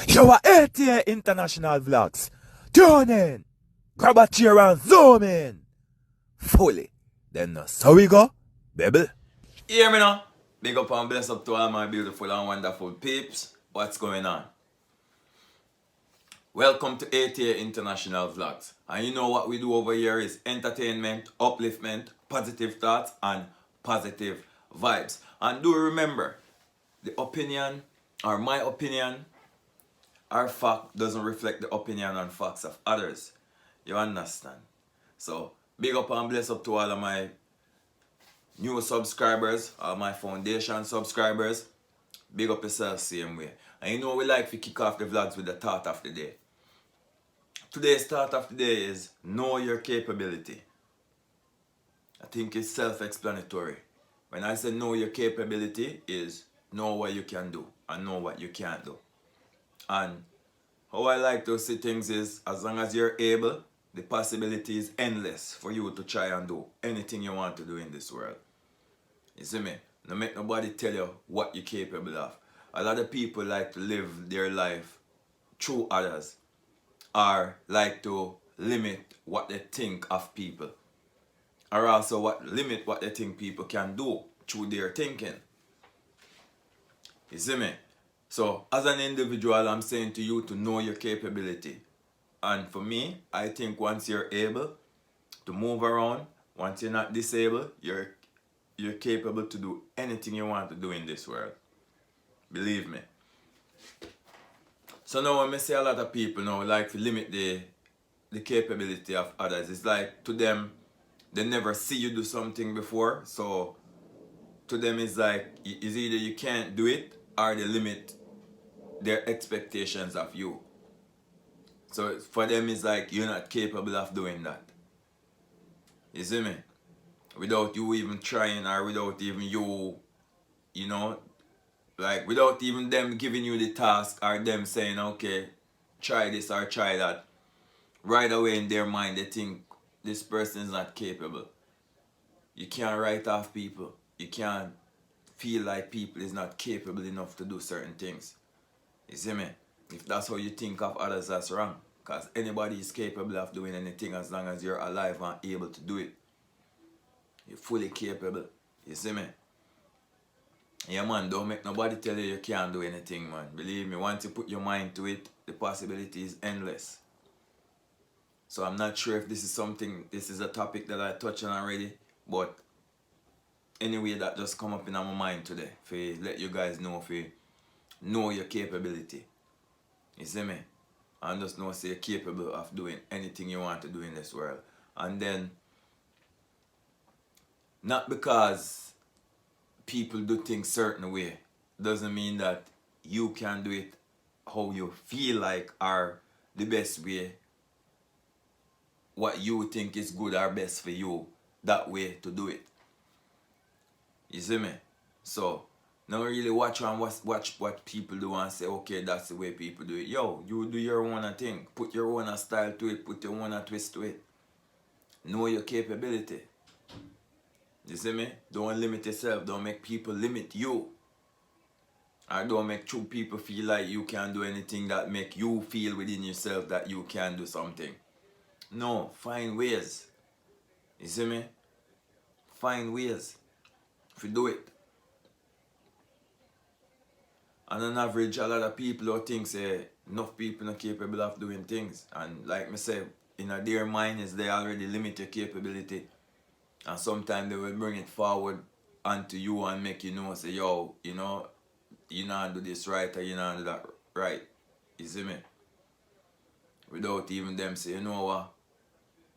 You are ATA International Vlogs. Tune in. Grab a chair and zoom in. Fully. Then so we go, baby. Hear me now. Big up and bless up to all my beautiful and wonderful peeps. What's going on? Welcome to ATA International Vlogs. And you know what we do over here is entertainment, upliftment, positive thoughts, and positive vibes. And do remember, the opinion, or my opinion, our fact doesn't reflect the opinion and facts of others. You understand? So, big up and bless up to all of my new subscribers, all my foundation subscribers. Big up yourself same way. And you know we like to kick off the vlogs with the thought of the day. Today's thought of the day is know your capability. I think it's self-explanatory. When I say know your capability is know what you can do and know what you can't do. And how I like to see things is as long as you're able, the possibility is endless for you to try and do anything you want to do in this world. You see me? Don't make nobody tell you what you're capable of. A lot of people like to live their life through others, or like to limit what they think of people, or also limit what they think people can do through their thinking. You see me? So as an individual, I'm saying to you to know your capability. And for me, I think once you're able to move around, once you're not disabled, you're capable to do anything you want to do in this world. Believe me. So now when I see a lot of people now like to limit the capability of others, it's like to them, they never see you do something before. So to them it's like, it's either you can't do it or they limit their expectations of you. So for them it's like you're not capable of doing that. You see me? Without you even trying, or without even you know, like without even them giving you the task or them saying, okay, try this or try that. Right away in their mind they think this person is not capable. You can't write off people. You can't feel like people is not capable enough to do certain things. You see me? If that's how you think of others, that's wrong. Because anybody is capable of doing anything as long as you're alive and able to do it. You're fully capable. You see me? Yeah man, don't make nobody tell you you can't do anything, man. Believe me, once you put your mind to it, the possibility is endless. So I'm not sure if this is a topic that I touched on already, but anyway, that just come up in my mind today for let you guys know if you know your capability. You see me? And just know say you're capable of doing anything you want to do in this world. And then, not because people do things certain way doesn't mean that you can do it how you feel like or the best way, what you think is good or best for you, that way to do it. You see me? So now really watch what people do and say, okay, that's the way people do it. Yo, you do your own thing, put your own style to it, put your own twist to it. Know your capability. You see me? Don't limit yourself. Don't make people limit you. Or don't make true people feel like you can't do anything that make you feel within yourself that you can do something. No, find ways. You see me? Find ways to do it. And on average, a lot of people who think say enough people are capable of doing things. And like me say, in their mind is they already limit your capability. And sometimes they will bring it forward onto you and make you know, say, yo, you know, you not do this right or you not do that right. You see me? Without even them say, you know what,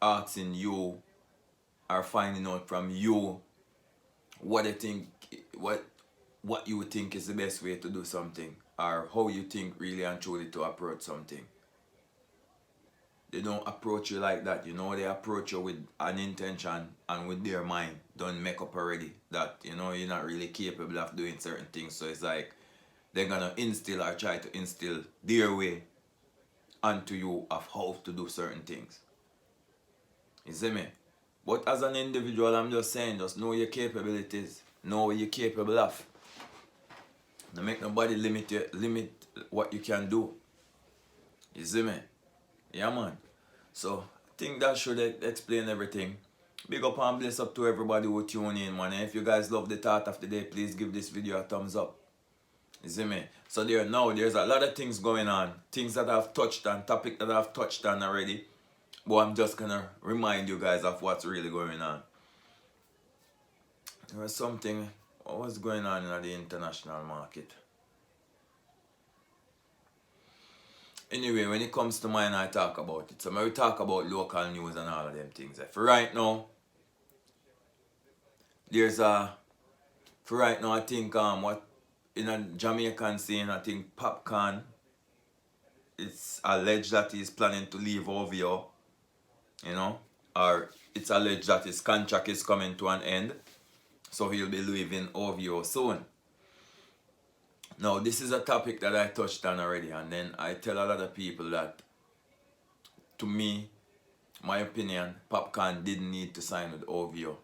asking you or finding out from you what they think, what you think is the best way to do something, or how you think really and truly to approach something. They don't approach you like that, you know, they approach you with an intention and with their mind done make up already that, you know, you're not really capable of doing certain things. So it's like they're gonna instill or try to instill their way onto you of how to do certain things. You see me? But as an individual, I'm just saying, just know your capabilities, know what you're capable of. Don't make nobody limit what you can do. You see me? Yeah, man. So, I think that should explain everything. Big up and bless up to everybody who tune in, man. And if you guys love the thought of the day, please give this video a thumbs up. You see me? So there's a lot of things going on. Things that I've touched on, topic that I've touched on already. But I'm just gonna remind you guys of what's really going on. There was something, what was going on in the international market? Anyway, when it comes to mine, I talk about it. So I will talk about local news and all of them things. For right now, I think what in a Jamaican scene, I think Popcaan, it's alleged that he's planning to leave OVO, you know, or it's alleged that his contract is coming to an end, so he'll be leaving OVO soon. Now, this is a topic that I touched on already, and then I tell a lot of people that, to me, my opinion, Popcaan didn't need to sign with OVO.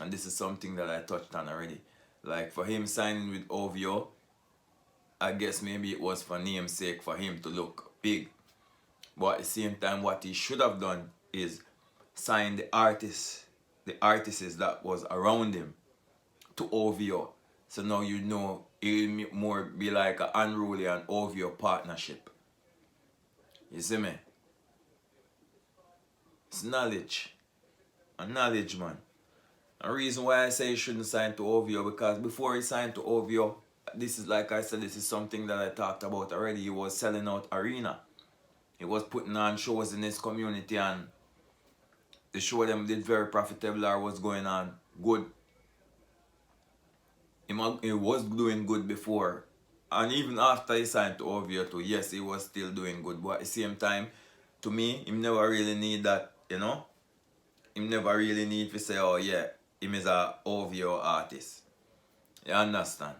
And this is something that I touched on already. Like, for him signing with OVO, I guess maybe it was for namesake, for him to look big. But at the same time, what he should have done is sign the artists that was around him to OVO. So now you know it will more be like an unruly and OVO partnership. You see me? It's knowledge. A knowledge, man. The reason why I say he shouldn't sign to OVO, because before he signed to OVO, this is, like I said, this is something that I talked about already. He was selling out arena. He was putting on shows in his community, and the show them did very profitable or was going on good. He was doing good before, and even after he signed to OVO too, yes, he was still doing good. But at the same time, to me, he never really need that, you know? He never really need to say, oh yeah, him is a OVO artist. You understand?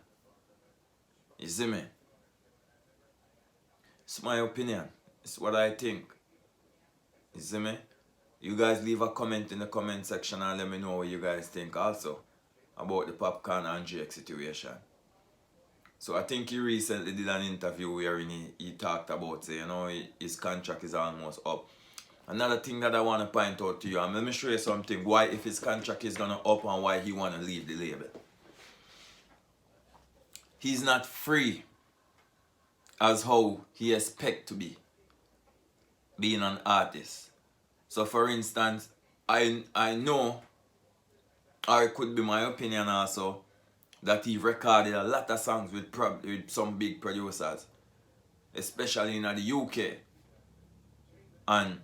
You see me? It's my opinion. It's what I think. You see me? You guys leave a comment in the comment section and let me know what you guys think also about the Popcaan and GX situation. So I think he recently did an interview where he talked about, say, you know, his contract is almost up. Another thing that I want to point out to you, and let me show you something, why if his contract is going to up and why he want to leave the label. He's not free as how he expect to be, being an artist. So for instance, I know, or it could be my opinion also, that he recorded a lot of songs with some big producers, especially in the UK. And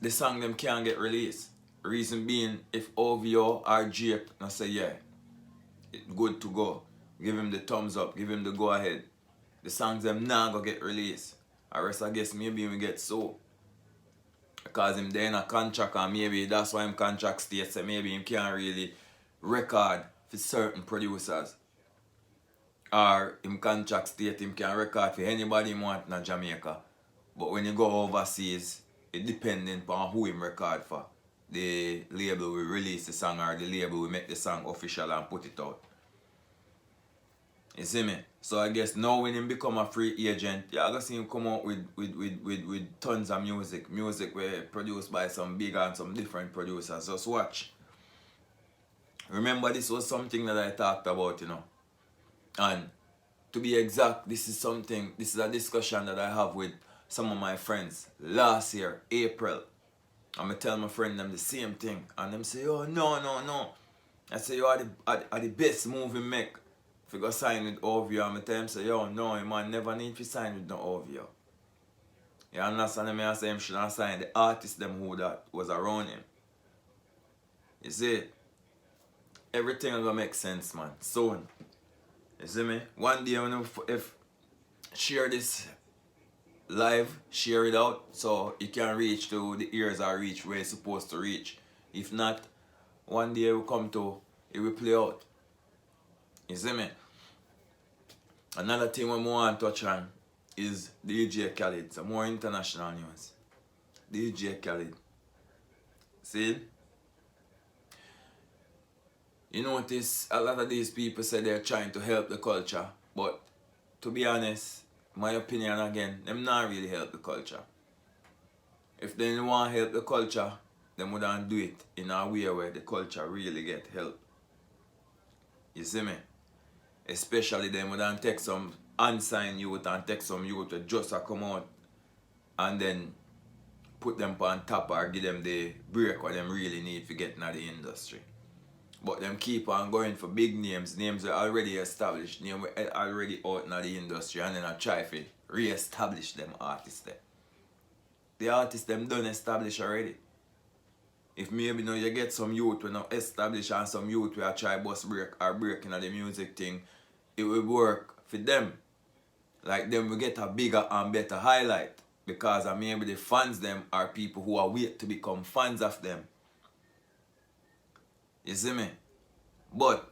the song them can't get released. Reason being, if OVO or Jake I say, yeah, it's good to go, give him the thumbs up, give him the go ahead, the songs them not gonna get released. Or else I guess maybe we get so. Because him there in a contract, and maybe that's why him contract states that maybe him can't really record for certain producers. Or him contract state him can record for anybody him want in Jamaica. But when you go overseas, it depending on who him record for. The label will release the song, or the label will make the song official and put it out. You see me? So I guess now when him become a free agent, you're gonna see him come out with tons of music. Music were produced by some big and some different producers. Just watch. Remember, this was something that I talked about, you know. And to be exact, this is a discussion that I have with some of my friends last year, April. I'm gonna tell my friend them the same thing. And them say, oh, no. I say, you are the best move you make. If you go sign with OVO, I'm tell him say, yo, no, you man never need to sign with no OVO. You understand me? I say him should not sign the artist them who that was around him. You see, everything will make sense, man. Soon. You see me? One day when if share this live, share it out so it can reach to the ears or reach where it's supposed to reach. If not, one day it will come to, it will play out. You see me? Another thing we want to touch on is DJ Khaled. Some more international news. DJ Khaled. See? You notice a lot of these people say they're trying to help the culture, but to be honest, my opinion again, them not really help the culture. If they want to help the culture, them wouldn't do it in a way where the culture really get help. You see me? Especially them wouldn't take some unsigned youth and take some youth to just come out and then put them on top or give them the break what them really need to get into the industry. But them keep on going for big names are already established, names are already out in the industry, and then I try to re-establish them artists there. The artists them done establish already. If maybe now you get some youth we not establish and some youth we are try bust break or breaking the music thing, it will work for them. Like them we get a bigger and better highlight. Because maybe the fans them are people who are wait to become fans of them. You see me? But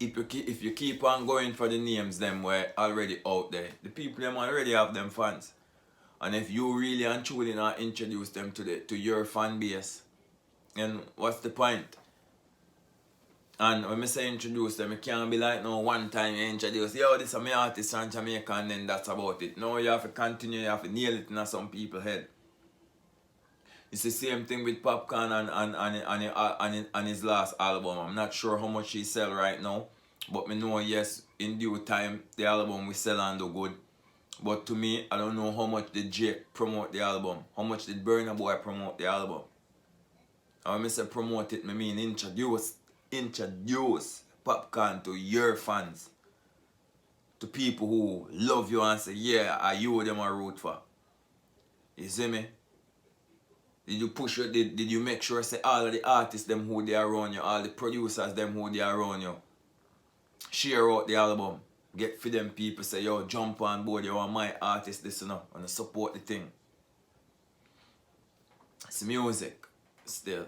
if you keep on going for the names them were already out there, the people them already have them fans. And if you really and truly not introduce them to your fan base, then what's the point? And when I say introduce them, it can't be like no one time you introduce, yo, this is my artist from Jamaica and then that's about it. No, you have to continue, you have to nail it in some people's head. It's the same thing with Popcaan and his last album. I'm not sure how much he sell right now, but I know yes, in due time the album will sell and do good. But to me, I don't know how much did Jake promote the album, how much did Burna Boy promote the album. And when I say promote it, I mean introduce Popcaan to your fans, to people who love you and say, yeah, are you them a root for? You see me? Did you push it? Did you make sure say all of the artists them who they are around you, all the producers them who they are around you, share out the album, get for them people, say yo, jump on board, you are my artist, listen up, and support the thing. It's music still.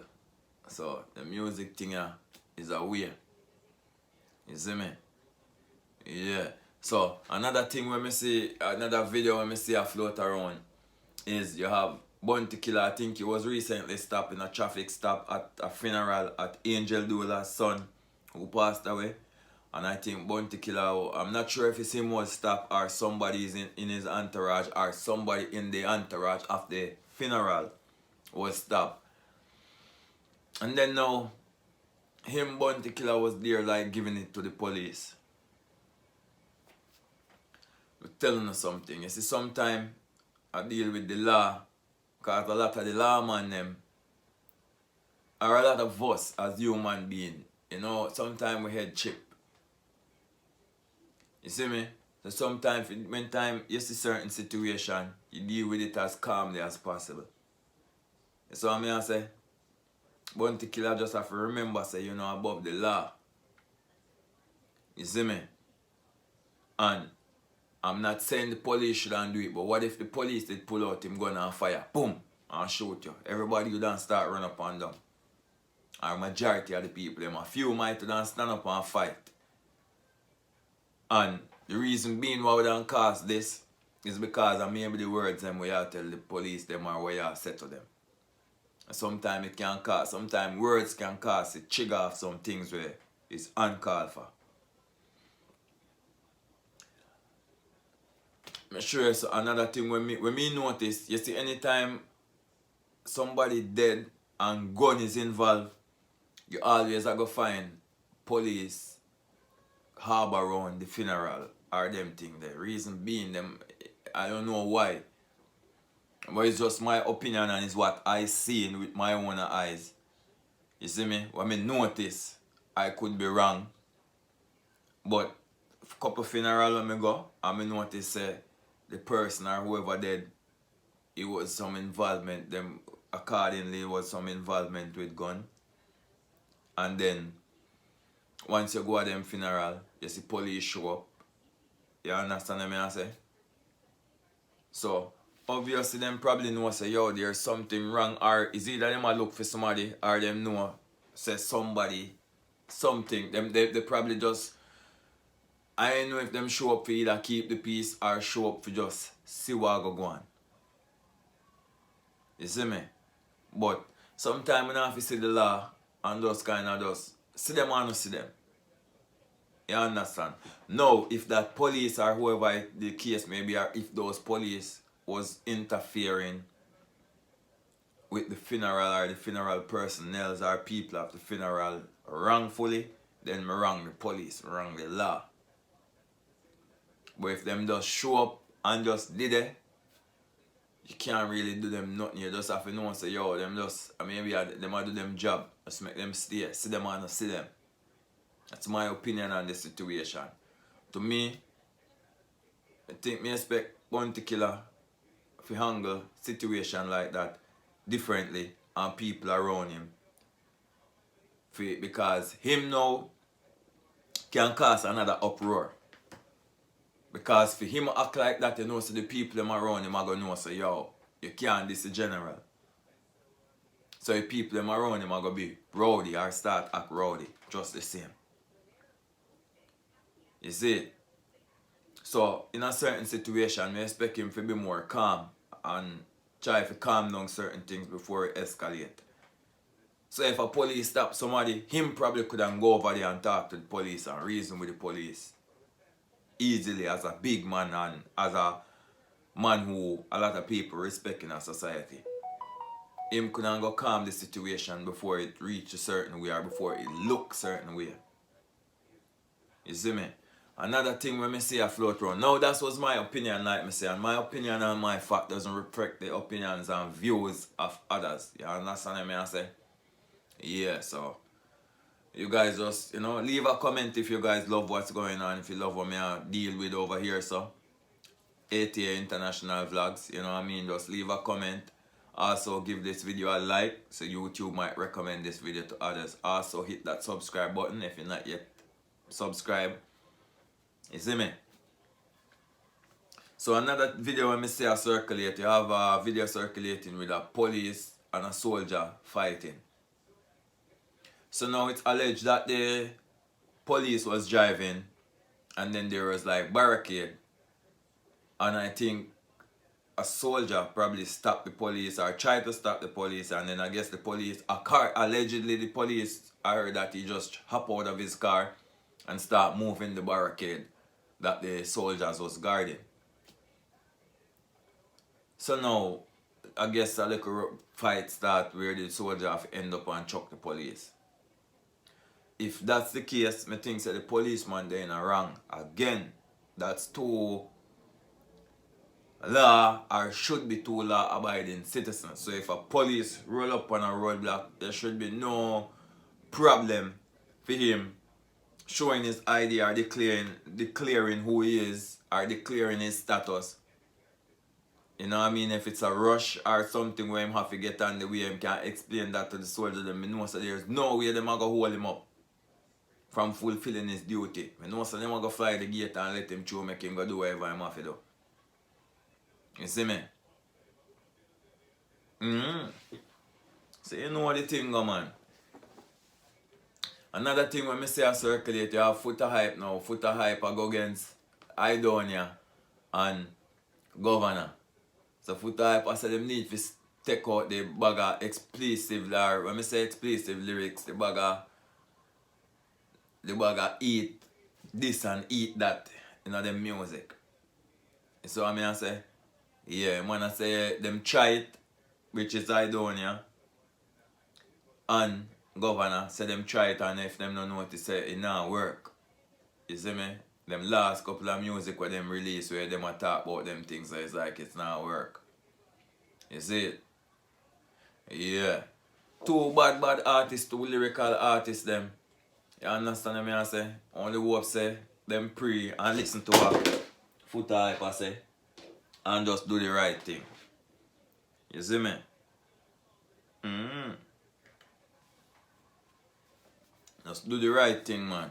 So the music thing is a way. You see me? Yeah. So another thing when me see, another video when me see a float around is you have Killa. I think he was recently stopped in a traffic stop at a funeral at Angel Dula's son who passed away. And I think Killa, I'm not sure if it's him was stopped or somebody is in his entourage or somebody in the entourage of the funeral was stopped. And then now him Killa was there like giving it to the police. We're telling you something. You see, sometimes I deal with the law, because a lot of the lawmen them are a lot of us as human beings. You know, sometimes we head chip. You see me? So sometimes when time you see certain situation, you deal with it as calmly as possible. So I mean I say, Killa just have to remember say you know above the law. You see me? And I'm not saying the police shouldn't do it, but what if the police did pull out him gun and fire, boom, and shoot you? Everybody you don't start run up and down. Or majority of the people, them a few might don't stand up and fight. And the reason being why we don't cause this is because of maybe the words them we have tell the police them or what you have said to them. And sometimes it can cause, sometimes words can cause it trigger off some things where it's uncalled for. I'm sure so another thing when me notice, you see anytime somebody dead and gun is involved, you always are going to find police harbor around the funeral or them thing there. Reason being them, I don't know why. But it's just my opinion and it's what I see with my own eyes. You see me? When I notice, I could be wrong. But a couple funeral when I go, I notice the person or whoever dead, it was some involvement, them accordingly was some involvement with gun. And then once you go to them funeral, you see police show up. You understand what I say? So obviously them probably know say yo there's something wrong, or is either them a look for somebody or them know say somebody something. They probably just, I don't know if them show up for either keep the peace or show up for just see what go on. You see me? But sometimes when I have to see the law and those kind of just see them or not see them. You understand? Now, if that police or whoever the case may be, or if those police was interfering with the funeral or the funeral personnel or people of the funeral wrongfully, then me wrong the police, me wrong the law. But if them just show up and just did it, you can't really do them nothing. You just have to know and say, yo, them just, maybe them do them job. Just make them stay. See them or not see them. That's my opinion on this situation. To me, I think me expect Bounty Killer to handle situation like that differently and people around him. Because him now can cause another uproar. Because for him act like that, you know, so the people them around him are going to know, say, yo, you can't this the general. So the people them around him are going to be rowdy or start act rowdy, just the same. You see? So in a certain situation, I expect him to be more calm and try to calm down certain things before it escalate. So if a police stop somebody, him probably couldn't go over there and talk to the police and reason with the police easily as a big man and as a man who a lot of people respect in our society. Him couldn't go calm the situation before it reach a certain way or before it look certain way. You see me? Another thing when me see a float around. Now that was my opinion, like me say, and my opinion and my fact doesn't reflect the opinions and views of others. You understand what I say? Yeah, so you guys just, you know, leave a comment if you guys love what's going on, if you love what me I deal with over here, so ATA International Vlogs, you know what I mean? Just leave a comment. Also give this video a like so YouTube might recommend this video to others. Also hit that subscribe button if you're not yet subscribed. You see me? So another video when I say I circulate, you have a video circulating with a police and a soldier fighting. So now it's alleged that the police was driving and then there was like barricade. And I think a soldier probably stopped the police or tried to stop the police, and then I guess the police, allegedly the police, I heard that he just hop out of his car and start moving the barricade that the soldiers was guarding. So now, I guess a little fight start where the soldier have to end up and chuck the police. If that's the case, I think that the policeman they in a wrong. Again, that's too law or should be two law abiding citizens. So if a police roll up on a roadblock, there should be no problem for him showing his ID or declaring who he is or declaring his status. You know what I mean? If it's a rush or something where him have to get on the way, him can explain that to the soldier, then I know so there's no way them are going to hold him up from fulfilling his duty. I know so them are going to fly the gate and let him through, make him go do whatever him have to do. You see me? So you know what the thing go, man. Another thing when I say I circulate, you have Foota hype now. Foota hype I go against Aidonia and Govana. So Foota hype I say them need to take out the bag of expletive, or when I say expletive lyrics, the bag of eat this and eat that in them music. So I mean I say, yeah, man I say them try it, which is Aidonia and Governor, say them try it, and if them don't notice it not work. You see me? Them last couple of music where them release where them a talk about them things, so it's like it's not work. You see it? Yeah. Two bad artists, two lyrical artists them. You understand what I say? Only hope say them pray and listen to what Foota hype I say and just do the right thing. You see me? Just do the right thing, man.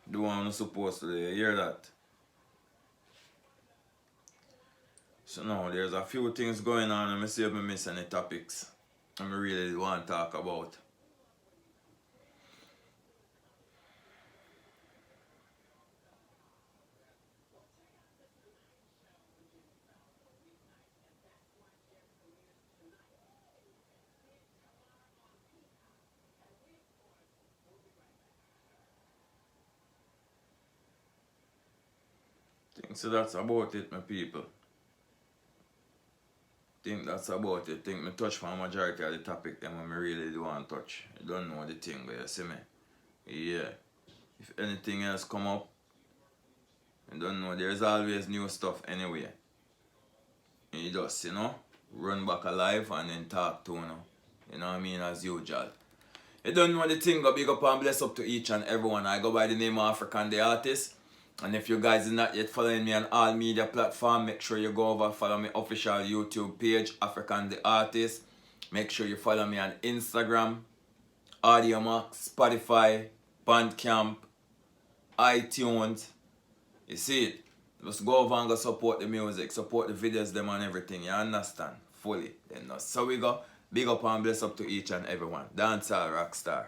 Do what I'm supposed to do. You hear that? So now there's a few things going on. Let me see if I miss any topics I really want to talk about. So that's about it, my people. Think that's about it. Think me touch for a majority of the topic them when me really do want to touch. You don't know the thing, but you see me. Yeah. If anything else come up, you don't know. There's always new stuff anyway. And you just, run back alive and then talk to you know what I mean, as usual. You don't know the thing, go big up and bless up to each and everyone. I go by the name of African the Artist. And if you guys are not yet following me on all media platforms, make sure you go over follow my official YouTube page, African the Artist. Make sure you follow me on Instagram, AudioMax, Spotify, Bandcamp, iTunes. You see it? Just go over and go support the music, support the videos, them and everything. You understand? Fully. Then so we go. Big up and bless up to each and everyone. Dancehall Rockstar.